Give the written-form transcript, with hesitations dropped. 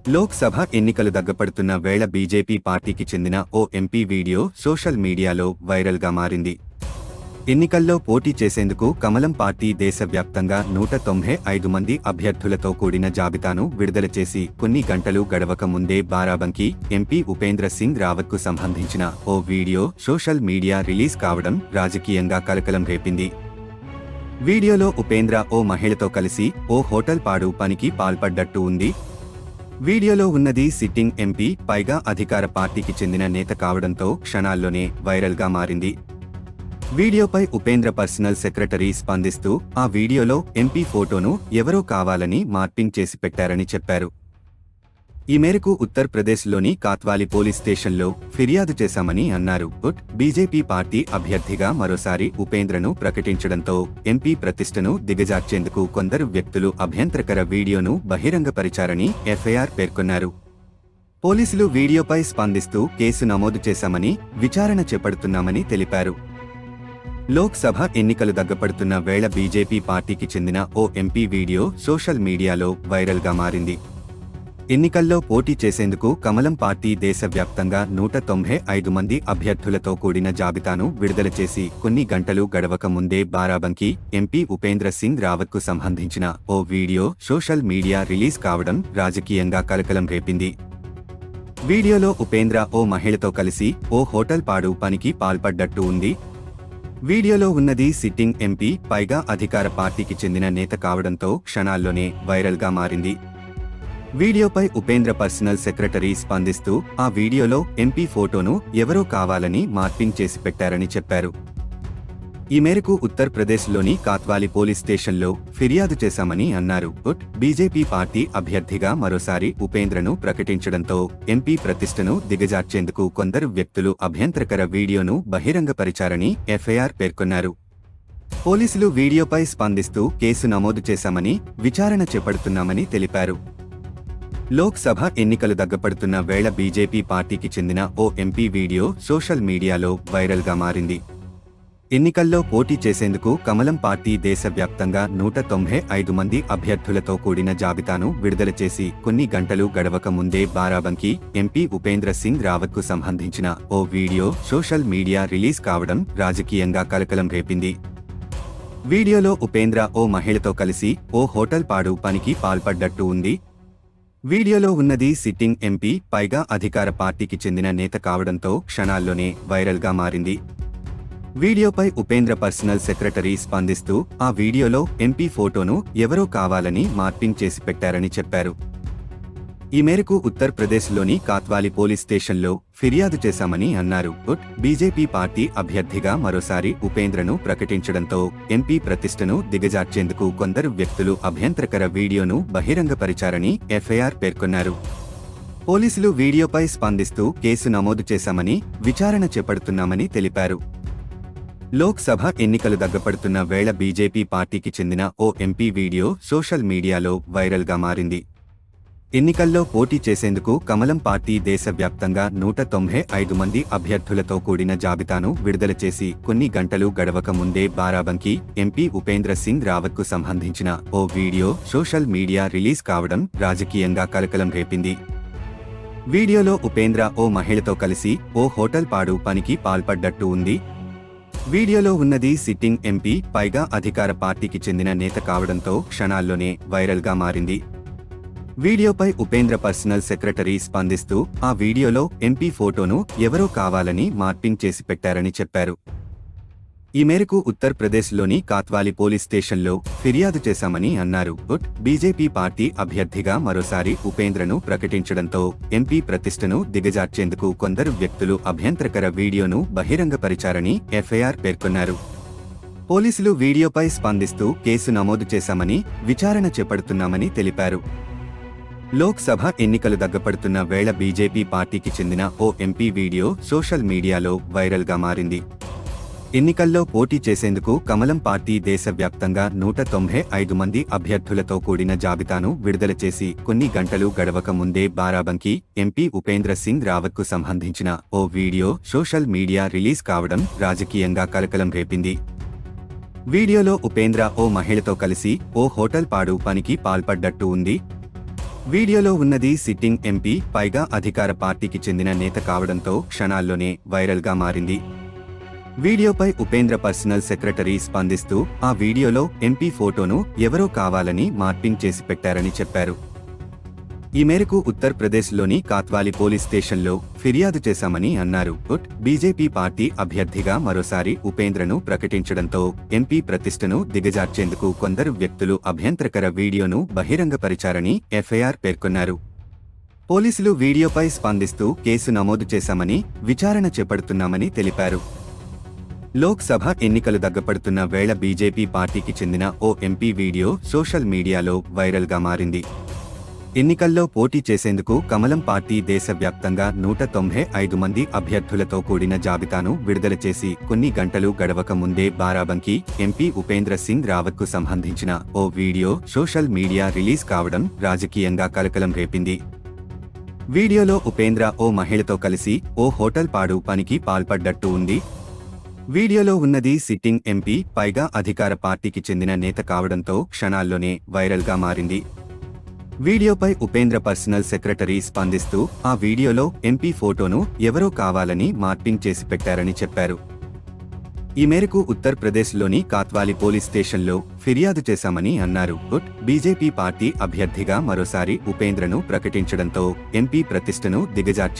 లోక్సభ ఎన్నికలు దగ్గపడుతున్న వేళ బీజేపీ పార్టీకి చెందిన ఓ ఎంపీ వీడియో సోషల్ మీడియాలో వైరల్గా మారింది. ఎన్నికల్లో పోటీ చేసేందుకు కమలం పార్టీ దేశవ్యాప్తంగా 195 మంది అభ్యర్థులతో కూడిన జాబితాను విడుదల చేసి కొన్ని గంటలు గడవక ముందే బారాబంకీ ఎంపీ ఉపేంద్ర సింగ్ రావత్కు సంబంధించిన ఓ వీడియో సోషల్ మీడియా రిలీజ్ కావడం రాజకీయంగా కలకలం రేపింది. వీడియోలో ఉపేంద్ర ఓ మహిళతో కలిసి ఓ హోటల్ పాడు పనికి పాల్పడ్డట్టు ఉంది. వీడియోలో ఉన్నది సిట్టింగ్ ఎంపీ, పైగా అధికార పార్టీకి చెందిన నేత కావడంతో క్షణాల్లోనే వైరల్గా మారింది. వీడియోపై ఉపేంద్ర పర్సనల్ సెక్రటరీ స్పందిస్తూ ఆ వీడియోలో ఎంపీ ఫోటోను ఎవరో కావాలని మార్పింగ్ చేసి పెట్టారని చెప్పారు. ఈ మేరకు ఉత్తరప్రదేశ్లోని కాత్వాలి పోలీస్ స్టేషన్లో ఫిర్యాదు చేశామని అన్నారు. బీజేపీ పార్టీ అభ్యర్థిగా మరోసారి ఉపేంద్రను ప్రకటించడంతో ఎంపీ ప్రతిష్టను దిగజార్చేందుకు కొందరు వ్యక్తులు అభ్యంతరకర వీడియోను బహిరంగపరిచారని ఎఫ్ఐఆర్ పేర్కొన్నారు. పోలీసులు వీడియోపై స్పందిస్తూ కేసు నమోదు చేశామని, విచారణ చేపడుతున్నామని తెలిపారు. లోక్సభ ఎన్నికలు దగ్గపడుతున్న వేళ బీజేపీ పార్టీకి చెందిన ఓ ఎంపీ వీడియో సోషల్ మీడియాలో వైరల్గా మారింది. ఎన్నికల్లో పోటీ చేసేందుకు కమలం పార్టీ దేశవ్యాప్తంగా 195 మంది అభ్యర్థులతో కూడిన జాబితాను విడుదల చేసి కొన్ని గంటలు గడవక ముందే బారాబంకీ ఎంపీ ఉపేంద్ర సింగ్ రావత్కు సంబంధించిన ఓ వీడియో సోషల్ మీడియా రిలీజ్ కావడం రాజకీయంగా కలకలం రేపింది. వీడియోలో ఉపేంద్ర ఓ మహిళతో కలిసి ఓ హోటల్ పాడు పనికి పాల్పడ్డట్టు ఉంది. వీడియోలో ఉన్నది సిట్టింగ్ ఎంపీ, పైగా అధికార పార్టీకి చెందిన నేత కావడంతో క్షణాల్లోనే వైరల్గా మారింది. వీడియోపై ఉపేంద్ర పర్సనల్ సెక్రటరీ స్పందిస్తూ ఆ వీడియోలో ఎంపీ ఫోటోను ఎవరో కావాలని మార్పింగ్ చేసి పెట్టారని చెప్పారు. ఈ మేరకు ఉత్తరప్రదేశ్లోని కాత్వాలి పోలీస్ స్టేషన్లో ఫిర్యాదు చేశామని అన్నారు. బీజేపీ పార్టీ అభ్యర్థిగా మరోసారి ఉపేంద్రను ప్రకటించడంతో ఎంపీ ప్రతిష్టను దిగజార్చేందుకు కొందరు వ్యక్తులు అభ్యంతరకర వీడియోను బహిరంగపరిచారని ఎఫ్ఐఆర్ పేర్కొన్నారు. పోలీసులు వీడియోపై స్పందిస్తూ కేసు నమోదు చేశామని, విచారణ చేపడుతున్నామని తెలిపారు. లోక్సభ ఎన్నికలు దగ్గపడుతున్న వేళ బీజేపీ పార్టీకి చెందిన ఓ ఎంపీ వీడియో సోషల్ మీడియాలో వైరల్గా మారింది. ఎన్నికల్లో పోటీ చేసేందుకు కమలం పార్టీ దేశవ్యాప్తంగా 195 మంది అభ్యర్థులతో కూడిన జాబితాను విడుదల చేసి కొన్ని గంటలు గడవక ముందే బారాబంకీ ఎంపీ ఉపేంద్ర సింగ్ రావత్కు సంబంధించిన ఓ వీడియో సోషల్ మీడియా రిలీజ్ కావడం రాజకీయంగా కలకలం రేపింది. వీడియోలో ఉపేంద్ర ఓ మహిళతో కలిసి ఓ హోటల్ పాడు పనికి పాల్పడ్డట్టు ఉంది. వీడియోలో ఉన్నది సిట్టింగ్ ఎంపీ, పైగా అధికార పార్టీకి చెందిన నేత కావడంతో క్షణాల్లోనే వైరల్గా మారింది. వీడియోపై ఉపేంద్ర పర్సనల్ సెక్రటరీ స్పందిస్తూ ఆ వీడియోలో ఎంపీ ఫోటోను ఎవరో కావాలని మార్పింగ్ చేసి పెట్టారని చెప్పారు. ఈ మేరకు ఉత్తరప్రదేశ్లోని కాత్వాలి పోలీస్ స్టేషన్లో ఫిర్యాదు చేశామని అన్నారు. బీజేపీ పార్టీ అభ్యర్థిగా మరోసారి ఉపేంద్రను ప్రకటించడంతో ఎంపీ ప్రతిష్టను దిగజార్చేందుకు కొందరు వ్యక్తులు అభ్యంతరకర వీడియోను బహిరంగపరిచారని ఎఫ్ఐఆర్ పేర్కొన్నారు. పోలీసులు వీడియోపై స్పందిస్తూ కేసు నమోదు చేశామని, విచారణ చేపడుతున్నామని తెలిపారు. లోక్సభ ఎన్నికలు దగ్గపడుతున్న వేళ బీజేపీ పార్టీకి చెందిన ఓ ఎంపీ వీడియో సోషల్ మీడియాలో వైరల్గా మారింది. ఎన్నికల్లో పోటీ చేసేందుకు కమలం పార్టీ దేశవ్యాప్తంగా 195 మంది అభ్యర్థులతో కూడిన జాబితాను విడుదల చేసి కొన్ని గంటలు గడవక ముందే బారాబంకీ ఎంపీ ఉపేంద్ర సింగ్ రావత్కు సంబంధించిన ఓ వీడియో సోషల్ మీడియా రిలీజ్ కావడం రాజకీయంగా కలకలం రేపింది. వీడియోలో ఉపేంద్ర ఓ మహిళతో కలిసి ఓ హోటల్ పాడు పనికి పాల్పడ్డట్టు ఉంది. వీడియోలో ఉన్నది సిట్టింగ్ ఎంపీ, పైగా అధికార పార్టీకి చెందిన నేత కావడంతో క్షణాల్లోనే వైరల్గా మారింది. వీడియోపై ఉపేంద్ర పర్సనల్ సెక్రటరీ స్పందిస్తూ ఆ వీడియోలో ఎంపీ ఫోటోను ఎవరో కావాలని మార్పింగ్ చేసి పెట్టారని చెప్పారు. ఈ మేరకు ఉత్తరప్రదేశ్లోని కాత్వాలి పోలీస్ స్టేషన్లో ఫిర్యాదు చేశామని అన్నారు. బీజేపీ పార్టీ అభ్యర్థిగా మరోసారి ఉపేంద్రను ప్రకటించడంతో ఎంపీ ప్రతిష్టను దిగజార్చేందుకు కొందరు వ్యక్తులు అభ్యంతరకర వీడియోను బహిరంగపరిచారని ఎఫ్ఐఆర్ పేర్కొన్నారు. పోలీసులు వీడియోపై స్పందిస్తూ కేసు నమోదు చేశామని, విచారణ చేపడుతున్నామని తెలిపారు. లోక్సభ ఎన్నికలు దగ్గపడుతున్న వేళ బీజేపీ పార్టీకి చెందిన ఓ ఎంపీ వీడియో సోషల్ మీడియాలో వైరల్గా మారింది. ఎన్నికల్లో పోటీ చేసేందుకు కమలం పార్టీ దేశవ్యాప్తంగా 195 మంది అభ్యర్థులతో కూడిన జాబితాను విడుదల చేసి కొన్ని గంటలు గడవక ముందే బారాబంకీ ఎంపీ ఉపేంద్ర సింగ్ రావత్కు సంబంధించిన ఓ వీడియో సోషల్ మీడియా రిలీజ్ కావడం రాజకీయంగా కలకలం రేపింది. వీడియోలో ఉపేంద్ర ఓ మహిళతో కలిసి ఓ హోటల్ పాడు పనికి పాల్పడ్డట్టు ఉంది. వీడియోలో ఉన్నది సిట్టింగ్ ఎంపీ, పైగా అధికార పార్టీకి చెందిన నేత కావడంతో క్షణాల్లోనే వైరల్గా మారింది. వీడియోపై ఉపేంద్ర పర్సనల్ సెక్రటరీ స్పందిస్తూ ఆ వీడియోలో ఎంపీ ఫోటోను ఎవరో కావాలని మార్పింగ్ చేసి పెట్టారని చెప్పారు. ఈ మేరకు ఉత్తరప్రదేశ్లోని కాత్వాలి పోలీస్ స్టేషన్లో ఫిర్యాదు చేశామని అన్నారు. బీజేపీ పార్టీ అభ్యర్థిగా మరోసారి ఉపేంద్రను ప్రకటించడంతో ఎంపీ ప్రతిష్టను దిగజార్చేందుకు కొందరు వ్యక్తులు అభ్యంతరకర వీడియోను బహిరంగపరిచారని ఎఫ్ఐఆర్ పేర్కొన్నారు. పోలీసులు వీడియోపై స్పందిస్తూ కేసు నమోదు చేశామని, విచారణ చేపడుతున్నామని తెలిపారు. లోక్సభ ఎన్నికలు దగ్గపడుతున్న వేళ బీజేపీ పార్టీకి చెందిన ఓ ఎంపీ వీడియో సోషల్ మీడియాలో వైరల్గా మారింది. ఎన్నికల్లో పోటీ చేసేందుకు కమలం పార్టీ దేశవ్యాప్తంగా 195 మంది అభ్యర్థులతో కూడిన జాబితాను విడుదల చేసి కొన్ని గంటలు గడవక ముందే బారాబంకీ ఎంపీ ఉపేంద్ర సింగ్ రావత్కు సంబంధించిన ఓ వీడియో సోషల్ మీడియా రిలీజ్ కావడం రాజకీయంగా కలకలం రేపింది. వీడియోలో ఉపేంద్ర ఓ మహిళతో కలిసి ఓ హోటల్ పాడు పనికి పాల్పడ్డట్టు ఉంది. వీడియోలో ఉన్నది సిట్టింగ్ ఎంపీ, పైగా అధికార పార్టీకి చెందిన నేత కావడంతో క్షణాల్లోనే వైరల్గా మారింది. వీడియోపై ఉపేంద్ర పర్సనల్ సెక్రటరీ స్పందిస్తూ ఆ వీడియోలో ఎంపీ ఫోటోను ఎవరో కావాలని మార్పింగ్ చేసి పెట్టారని చెప్పారు. ఈ మేరకు ఉత్తరప్రదేశ్లోని కాత్వాలి పోలీస్ స్టేషన్లో ఫిర్యాదు చేశామని అన్నారు. బీజేపీ పార్టీ అభ్యర్థిగా మరోసారి ఉపేంద్రను ప్రకటించడంతో ఎంపీ ప్రతిష్టను దిగజార్చే